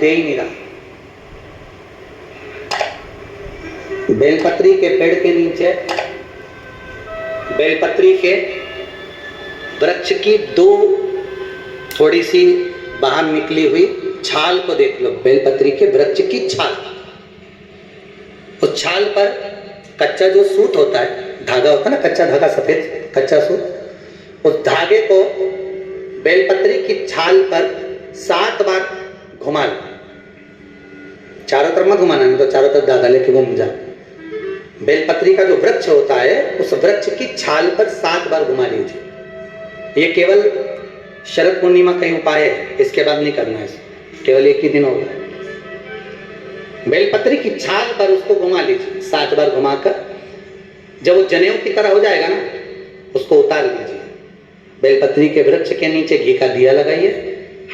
दे ही नहीं रहा। बेलपत्री के पेड़ के नीचे, बेलपत्री के वृक्ष की दो थोड़ी सी बाहर निकली हुई छाल को देख लो। बेलपत्री के वृक्ष की छाल, उस छाल पर कच्चा जो सूत होता है, धागा होता है ना, कच्चा धागा, सफेद कच्चा सूत, उस धागे को बेलपत्री की छाल पर 7 बार घुमा लो। चारों तरफ मत घुमाना, नहीं तो चारों तरफ धागा लेके घूम जा। बेलपत्री का जो वृक्ष होता है, उस वृक्ष की छाल पर 7 बार घुमा लीजिए। ये केवल शरद पूर्णिमा का ही उपाय है, इसके बाद नहीं करना है, केवल एक ही दिन होगा। बेलपत्री की छाल पर उसको घुमा लीजिए 7 बार घुमाकर। जब वो जनेऊ की तरह हो जाएगा ना, उसको उतार लीजिए। बेलपत्री के वृक्ष के नीचे घी का दिया लगाइए,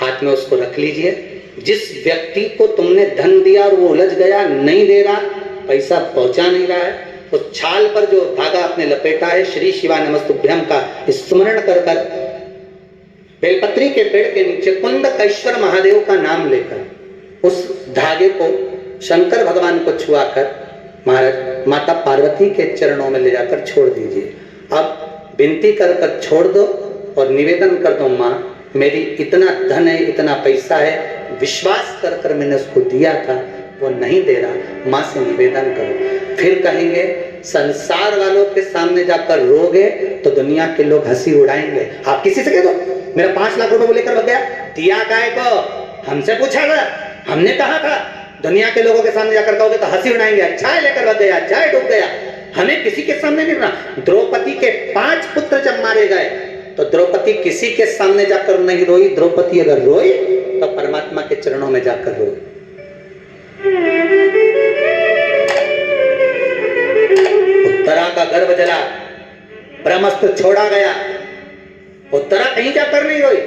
हाथ में उसको रख लीजिए। जिस व्यक्ति को तुमने धन दिया और वो उलझ गया, नहीं दे रहा, पैसा पहुंचा नहीं रहा है, उस छाल पर जो धागा आपने लपेटा है, श्री शिवाय नमस्तुभ्यम का स्मरण कर कर बेलपत्री के पेड़ के नीचे कुंडकेश्वर महादेव का नाम लेकर उस धागे को शंकर भगवान को छुआकर महाराज माता पार्वती के चरणों में ले जाकर छोड़ दीजिए। अब विनती कर कर छोड़ दो और निवेदन कर दो, माँ मेरी इतना धन है, इतना पैसा है, विश्वास कर कर मैंने उसको दिया था, वो नहीं दे रहा, माँ से निवेदन करो। फिर कहेंगे संसार वालों के सामने जाकर रोगे तो दुनिया के लोग हंसी उड़ाएंगे। आप किसी से कह दो मेरा 5 लाख रुपए लेकर भग गया, दिया काय को, हमसे पूछा गया, हमने कहा था। दुनिया के लोगों के सामने जाकर कहोगे तो हंसी उड़ाएंगे, अच्छा है लेकर भग गया, अच्छा है डूब गया। हमें किसी के सामने नहीं रोना। द्रौपदी के 5 पुत्र जब मारे गए तो द्रौपदी किसी के सामने जाकर नहीं रोई। द्रौपदी अगर रोई तो परमात्मा के चरणों में जाकर रोई। उत्तरा का गर्भ जला, ब्रह्मास्त्र छोड़ा गया, उत्तरा कहीं जाकर नहीं रोई,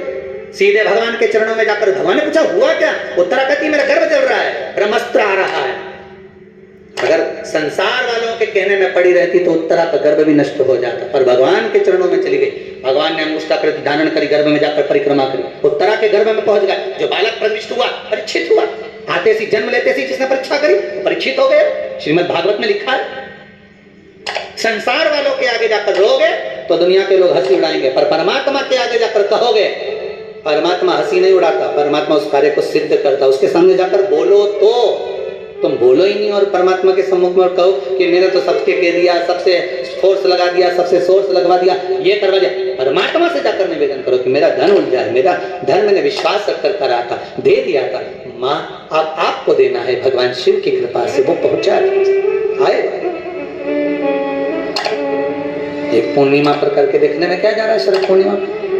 सीधे भगवान के चरणों में जाकर। भगवान ने पूछा हुआ क्या? उत्तरा कहती मेरा गर्भ जल रहा है, ब्रह्मास्त्र आ रहा है। अगर संसार वालों के कहने में पड़ी रहती तो उत्तरा का गर्भ भी नष्ट हो जाता, पर भगवान के चरणों में चली गई। भगवान ने अंगुष्ठाकृति धारण करी, गर्भ में जाकर परिक्रमा करी, उत्तरा के गर्भ में पहुंच गया। जो बालक प्रविष्ट हुआ, परीक्षित हुआ, आते सी जन्म लेते सी जिसने परीक्षा करी परीक्षित हो गया। श्रीमद् भागवत में लिखा है संसार वालों के आगे जाकर रोगे तो दुनिया के लोग हंसी उड़ाएंगे, पर परमात्मा के आगे जाकर कहोगे, परमात्मा हंसी नहीं उड़ाता, परमात्मा उस कार्य को सिद्ध करता। उसके सामने जाकर बोलो तो तुम बोलो ही नहीं और परमात्मा के सम्मुख में कहो कि मैंने तो सबके कह दिया, सबसे फोर्स लगा दिया, सबसे सोर्स लगवा दिया, ये करवा दिया। परमात्मा से जाकर निवेदन करो कि मेरा धन उड़ जाए, मेरा धन मैंने विश्वास रखकर करा था, दे दिया था, माँ अब आपको देना है। भगवान शिव की कृपा से वो पहुंचा आए। एक पूर्णिमा पर करके देखने में क्या जा रहा है, शरद पूर्णिमा पर